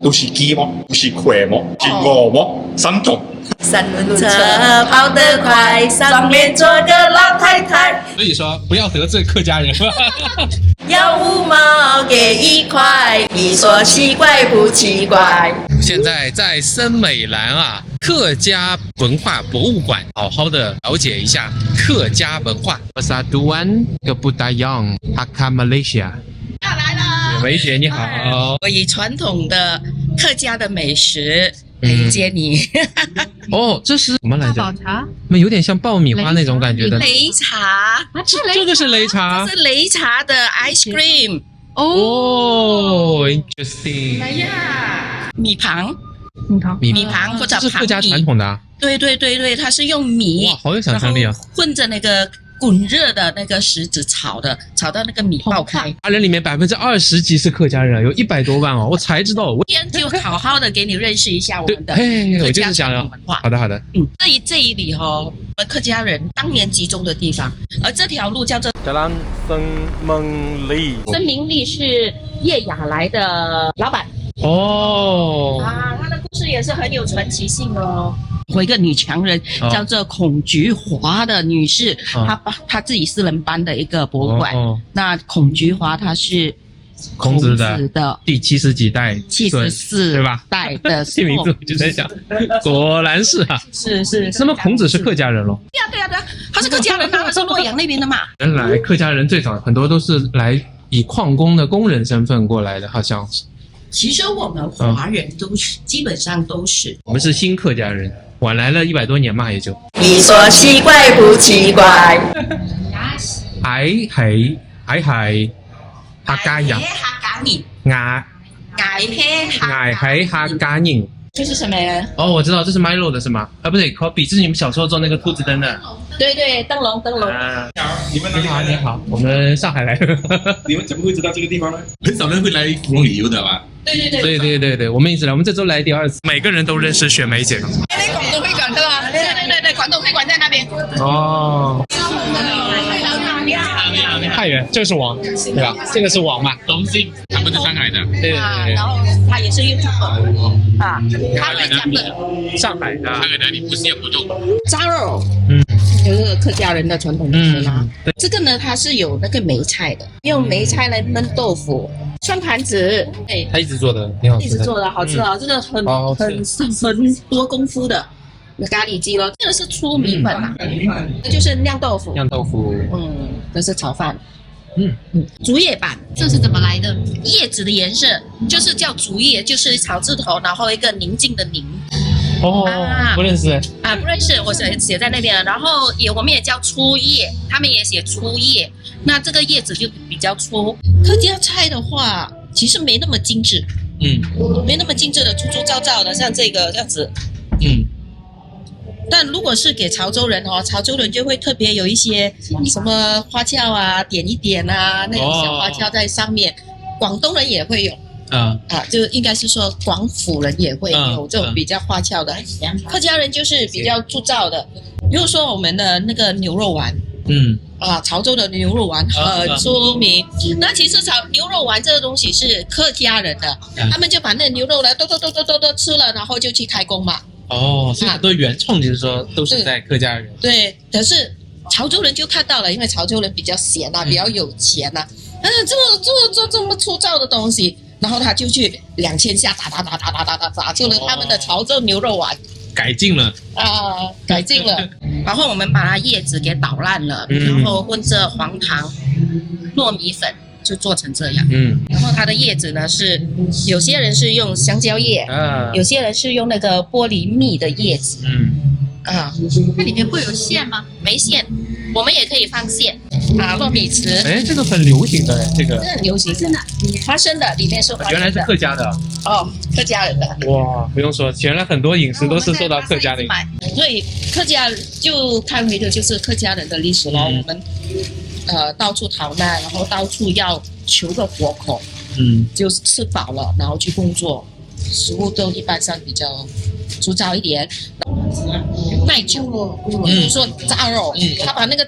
都是鸡吗？都是葵吗？是鹅吗？三种。三轮车跑得快，上面坐个老太太。所以说不要得罪客家人。要5毛给1块，你说奇怪不奇怪？现在在森美兰啊，客家文化博物馆，好好的了解一下客家文化。Persatuan Kebudayaan Hakka Malaysia。要来了，梅姐你好。我以传统的客家的美食迎接你。哦，这是什么来着？宝茶，有点像爆米花那种感觉的。擂茶，这个是擂茶。这是擂茶的 ice cream。哦 ，interesting。来呀，米糖米糖或者这是客家传统的啊。对，它是用米，哇，好有想象力啊！混着那个滚热的那个石子炒的，炒到那个米爆开。人里面20%几是客家人，有100多万哦，我才知道。今天就好好的给你认识一下我们的客家传统文化。好的。这一里我们客家人当年集中的地方，而这条路叫做Jalan Sengmengli。申明利是叶雅来的老板。哦。他的故事也是很有传奇性哦。有一个女强人叫做孔菊华的女士，她自己私人办的一个博物馆。那孔菊华她是孔子的第70几代，74对吧？代的姓名字我就在想，果然是啊。是。那么孔子是客家人咯？对啊，他是客家人啊，他是洛阳那边的嘛。原来客家人最早很多都是来以矿工的工人身份过来的，好像是。其实我们华人都是基本上都是，我们是新客家人，晚来了100多年嘛，也就。你说奇怪不奇怪？係客家人，係客家人。这是什么呀？哦，我知道，这是 Milo 的是吗？不对 ，Copy， 这是你们小时候做那个兔子灯的。对，灯笼。你好，我们上海来的。你们怎么会知道这个地方呢？很少人会来芙蓉旅游的吧？对，我们一直来，我们这周来第2次。每个人都认识雪梅姐。广东会馆对吧？对，广东会馆在那边。哦。太原，这个是王，对吧？这个是王嘛？东兴，他们是上海的。对。然后他也是 YouTuber 啊，他会讲的。上海的。那个哪里不是也不动？扎肉，就是客家人的传统美食啦。这个呢，它是有那个梅菜的，用梅菜来焖豆腐、酸盘子。他一直做的，挺好吃的。一直做的好吃啊，这个很多功夫的。咖喱鸡咯，这个是粗米粉啊，这就是酿豆腐。这是炒饭。竹叶板，这是怎么来的？叶子的颜色就是叫竹叶，就是草字头，然后一个宁静的宁。不认识啊，不认识，我写在那边了。然后我们也叫粗叶，他们也写粗叶。那这个叶子就比较粗。客家菜的话，其实没那么精致，没那么精致的粗粗糙糙的，像这个样子，但如果是给潮州人潮州人就会特别有一些什么花俏啊，点一点啊，那种小花俏在上面。广东人也会有就应该是说广府人也会有这种比较花俏的。客家人就是比较粗糙的，比如说我们的那个牛肉丸，潮州的牛肉丸很出名。那其实牛肉丸这个东西是客家人的，他们就把那牛肉呢都吃了，然后就去开工嘛。所以很多原创就是说都是在客家人。对，可是潮州人就看到了，因为潮州人比较闲比较有钱这么粗糙的东西，然后他就去2000下打出了他们的潮州牛肉丸。改进了。然后我们把它叶子给捣烂了，然后混着黄糖、糯米粉。就做成这样，然后它的叶子呢是有些人是用香蕉叶，有些人是用那个玻璃蜜的叶子，那里面会有馅吗？没馅，我们也可以放馅糯米糍。这个很流行的，这个很流行，真的，花生的，里面是花生的。原来是客家的客家人的。哇，不用说，原来很多饮食都是受到客家的。所以客家就看回的就是客家人的历史咯。我们到处逃难，然后到处要求个活口，就是吃饱了，然后去工作，食物都一般上比较粗糙一点。耐久，比如说炸肉，他把那个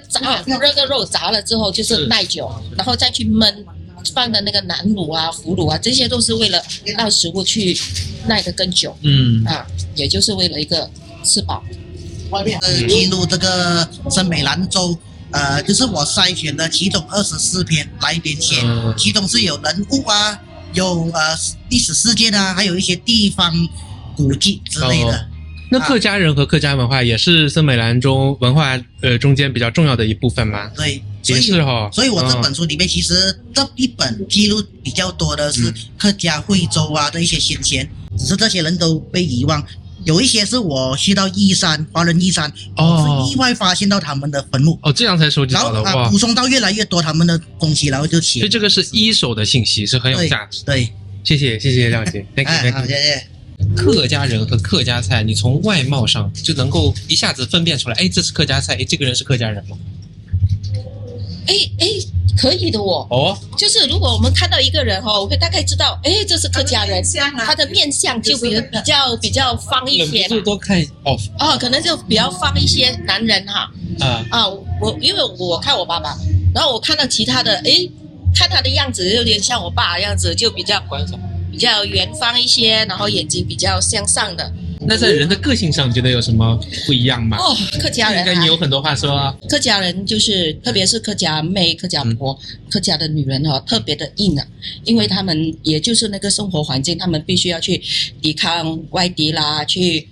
肉炸了之后就是耐久，然后再去焖放的那个南乳啊、腐乳啊，这些都是为了让食物去耐得更久。也就是为了一个吃饱。记录这个森美兰州，就是我筛选的其中24篇来编写，其中是有人物啊，有历史事件啊，还有一些地方古迹之类的。那客家人和客家文化也是森美兰州文化中间比较重要的一部分吗？对，也是哈。所以我这本书里面其实这一本记录比较多的是客家惠州啊的一些先贤，只是这些人都被遗忘。有一些是我去到义山，华人义山，我是意外发现到他们的坟墓，这样才收集到的。然后补充到越来越多他们的东西，然后就写。所以这个是一手的信息，是很有价值。对，谢谢亮姐 ，Thank you，好，谢谢。客家人和客家菜，你从外貌上就能够一下子分辨出来，这是客家菜，这个人是客家人吗？可以的就是如果我们看到一个人我会大概知道，这是客家人，他的面相就比较方一些，多看可能就比较方一些男人因为我看我爸爸，然后我看到其他的，看他的样子有点像我爸的样子，就比较圆方一些，然后眼睛比较向上的。那在人的个性上，你觉得有什么不一样吗？客家人应该你有很多话说啊。客家人就是特别是客家妹、客家婆、客家的女人特别的硬啊，因为他们也就是那个生活环境，他们必须要去抵抗外敌啦，去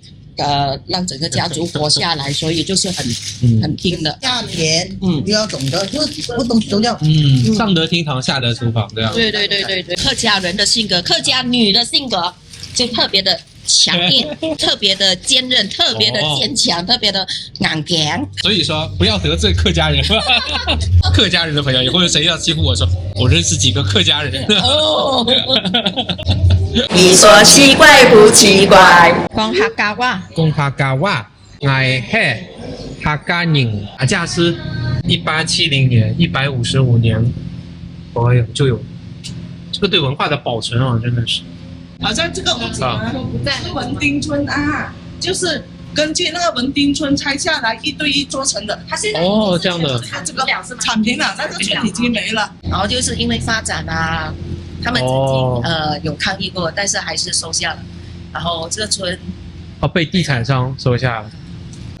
让整个家族活下来，所以就是很拼的。下田又要懂得，就是什么东西都要上得厅堂，下得厨房，这样。对，客家人的性格，客家女的性格就特别的强硬，特别的坚韧，特别的坚强，特别的硬强。所以说不要得罪客家人，客家人的朋友，或者谁要欺负我说，我认识几个客家人。你说奇怪不奇怪？讲客家话，我是客家人，这是1870年155年，就有这个对文化的保存真的是。好像这个屋子呢是文丁村就是根据那个文丁村拆下来一对一做成的。它现在这样的，它这个铲平了，那个村已经没了。然后就是因为发展他们曾经有抗议过，但是还是收下了。然后这个村被地产商收下了。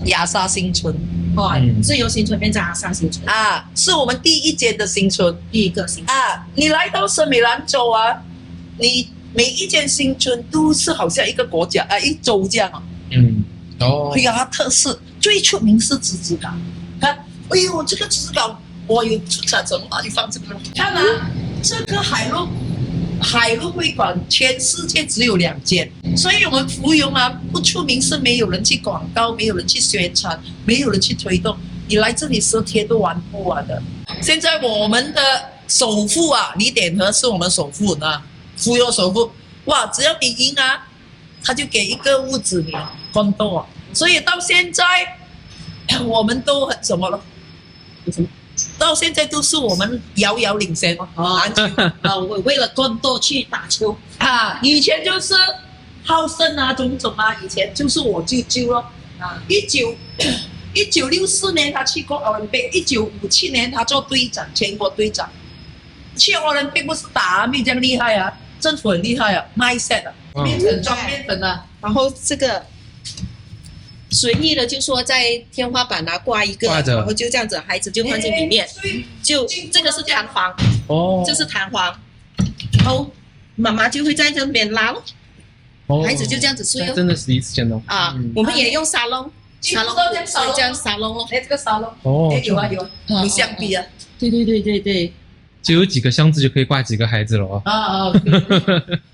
亚沙新村自由新村变成亚沙新村是我们第一间的新村，第一个新村你来到森美兰州你每一间新村都是好像一个国家一州这样它特色最出名是栀子糕。看，这个栀子糕我有出产什么哪里放这个？看这个海陆会馆全世界只有2间，所以我们芙蓉不出名是没有人去广告，没有人去宣传，没有人去推动，你来这里10天都玩不完的。现在我们的首富李典和是我们首富芙蓉首富，只要你赢他就给一个屋子你condo所以到现在我们都很什么了？到现在都是我们遥遥领先我为了condo去打球以前就是好胜种种以前就是我舅舅咯1964年他去过奥林匹克，1957年他做队长，全国队长。去奥林匹克不是打没有这样厉害政府很厉害卖 set 面粉装面粉然后这个随意的就说在天花板挂一个，然后就这样子，孩子就放进里面，就这个是弹簧这是弹簧，然后妈妈就会在这边拉咯孩子就这样子睡真的是第一次见到我们也用沙龙这样沙龙咯这个沙龙有相比对就有几个箱子就可以挂几个孩子了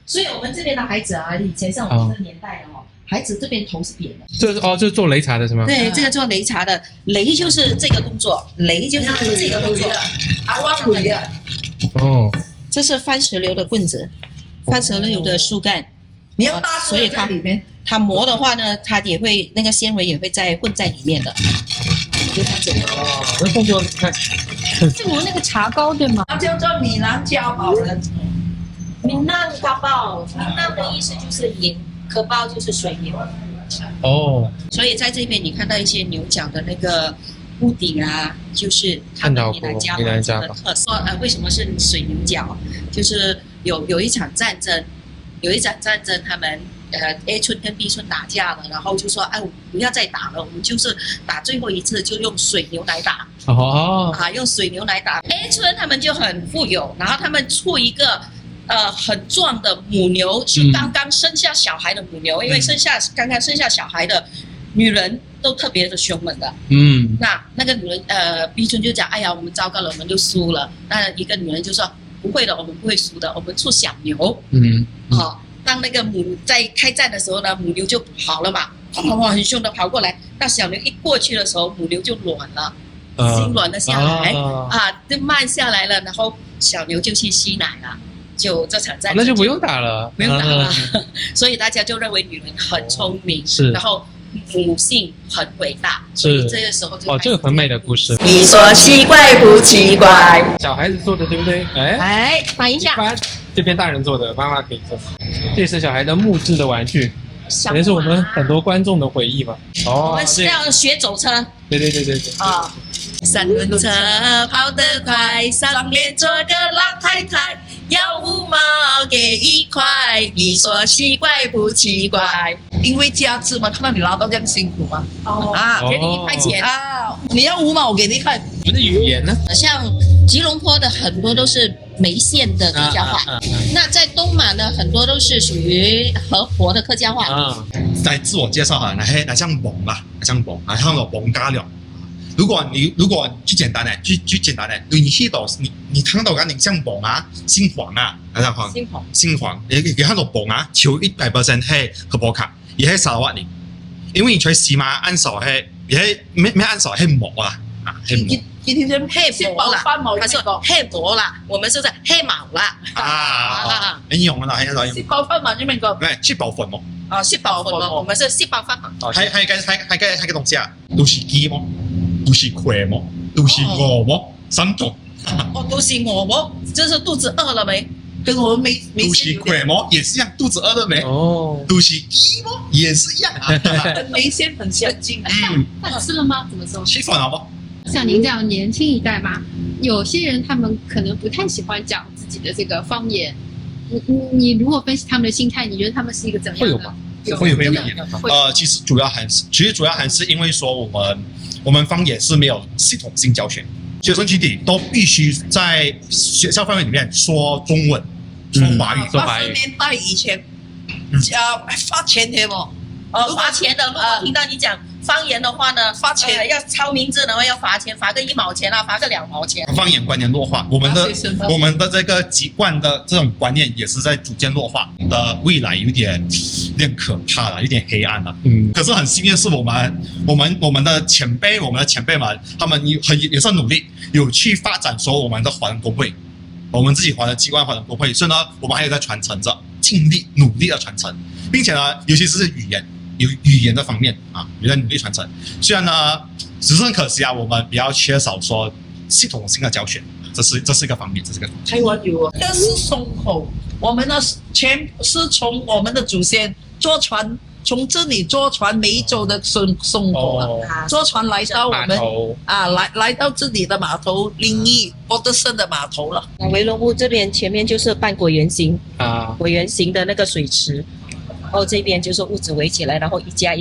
所以我们这边的孩子以前像我们这个年代的孩子这边头是扁的。就是做擂茶的是吗？对，这个做擂茶的，擂就是这个动作，擂就是这个动作。这是番石榴的棍子，番石榴的树干。你要大所以它磨的话呢，它也会那个纤维也会混在里面的。就这样子。那动作看。是磨那个茶膏对吗？它叫做闽南家宝人。闽南家宝，闽南的意思就是银，荷包就是水牛。哦。所以在这边你看到一些牛角的那个屋顶啊，就是他们闽南家房子的特色。为什么是水牛角？就是有一场战争，他们A 村跟 B 村打架了，然后就说哎，我们不要再打了，我们就是打最后一次，就用水牛来打。用水牛来打。A 村他们就很富有，然后他们出一个很壮的母牛，是刚刚生下小孩的母牛，因为刚刚生下小孩的女人都特别的凶猛的。那个女人B 村就讲，哎呀，我们糟糕了，我们就输了。那一个女人就说，不会的，我们不会输的，我们出小牛。当那个母在开战的时候呢，母牛就跑了嘛，很凶的跑过来。那小牛一过去的时候，母牛就软了，心软了下来就慢下来了，然后小牛就去吸奶了，就这场战争那就不用打了，所以大家就认为女人很聪明，然后母性很伟大，所以这个时候就这个很美的故事。你说奇怪不奇怪？小孩子做的对不对？反一下。这边大人做的，妈妈可以做。这是小孩的木质的玩具，也是我们很多观众的回忆嘛。我们是要学走车。对。三轮车跑得快，上面坐个老太太，要5毛给1块，你说奇怪不奇怪？因为价值嘛，看到你拉到这样辛苦嘛。给你1块钱你要5毛我给你看。我们的语言呢？像吉隆坡的很多都是梅县的客家话，那在东马呢，很多都是属于河婆的客家话。在自我介绍那像蒙啦，像蒙，像我蒙家了。如果最简单的，你去到你看到你像蒙啊，姓黄啊，姓黄，你看到蒙啊，超100%係河婆卡，而係沙瓦尼，因為佢西馬按手係，而係咩按手係蒙啊，係蒙。今天黑毛啦，他说黑毛啦，我们是在黑毛啦。你用啦，係食飽飯嘛，你明講？食飽飯冇。食飽飯冇，我們是食飽飯冇。係個東西啊，都是雞麼？都是虧麼？都是鵝麼？3種。都是鵝麼？就是肚子餓了沒？跟我們沒都是虧麼？也是一樣，肚子餓了沒？都是雞麼？也是一樣。跟梅縣很相近。飯吃了嗎？怎麼說？吃飯了嗎？像您這樣年輕一代嘛，有些人他們可能不太喜歡講自己的這個方言。你如果分析他們的心態，你覺得他們是一個怎樣的？會有嗎？會。其實主要還是因為說我們方言是沒有系統性教學，學生群體都必須在學校範圍裡面說中文、說華語。80年代以前，發錢的嘛。罰錢的，如果聽到你講方言的話呢，罰錢要抄名字，然後要罰錢，罰個1毛錢啊，罰個2毛錢。方言觀念弱化，我們的這個籍貫的這種觀念也是在逐漸弱化的，未來有點可怕了，有點黑暗了。可是很幸運是我們的前輩們，他們也是努力，有去發展說我們的華人工會，我們自己華人機關華人工會，所以呢，我們還有在傳承着，盡力努力的傳承，並且呢，尤其是語言的方面有在努力傳承。雖然呢，只是很可惜我們比較缺少說系統性的教學，這是一個方面，這是個。台灣有，這是松口，我們的全是從我們的祖先坐船，從這裡坐船梅州的松口坐船來到我們來到這裡的碼頭臨沂波德森的碼頭了。圍龍屋這邊前面就是半橢圓形橢圓形的那個水池。然後這邊就是屋子圍起來，然後一家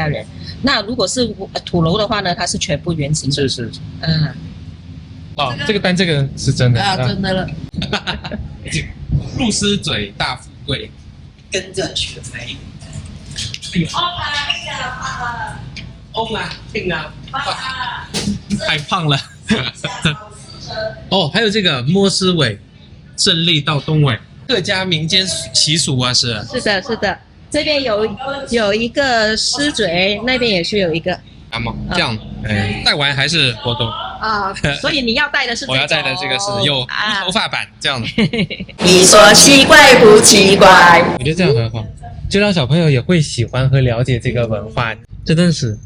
人。那如果是土樓的話呢，它是全部圓形的。是。這個是真的。真的了。入獅嘴大富貴，跟着學飛。歐啦，聽啊，太胖了。還有這個摸獅尾，勝利到東尾，客家民間習俗啊，是的。這邊有一個獅嘴，那邊也是有一個。這樣，帶完還是活動所以你要帶的是這個。我要帶的這個是有頭髮版這樣的。你說奇怪不奇怪？我覺得這樣很好，就讓小朋友也會喜歡和了解這個文化，真的是，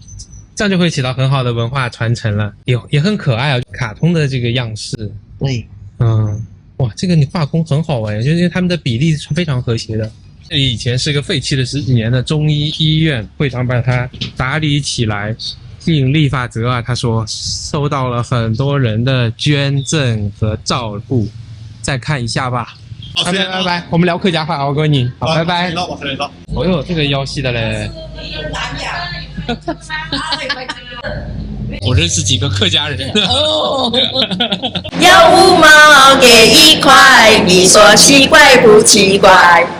這樣就會起到很好的文化傳承了，也很可愛卡通的這個樣式。對，哇，這個你畫工很好就是因為他們的比例是非常和諧的。這裡以前是個廢棄了10幾年的中醫醫院，會長把它打理起來，吸引力法则啊，他说收到了很多人的捐赠和照顾，再看一下吧。拜拜拜拜，我们聊客家话，我跟你好，拜拜。哦哟，这个腰细的嘞。我认识几个客家人。要5毛给1块，你说奇怪不奇怪？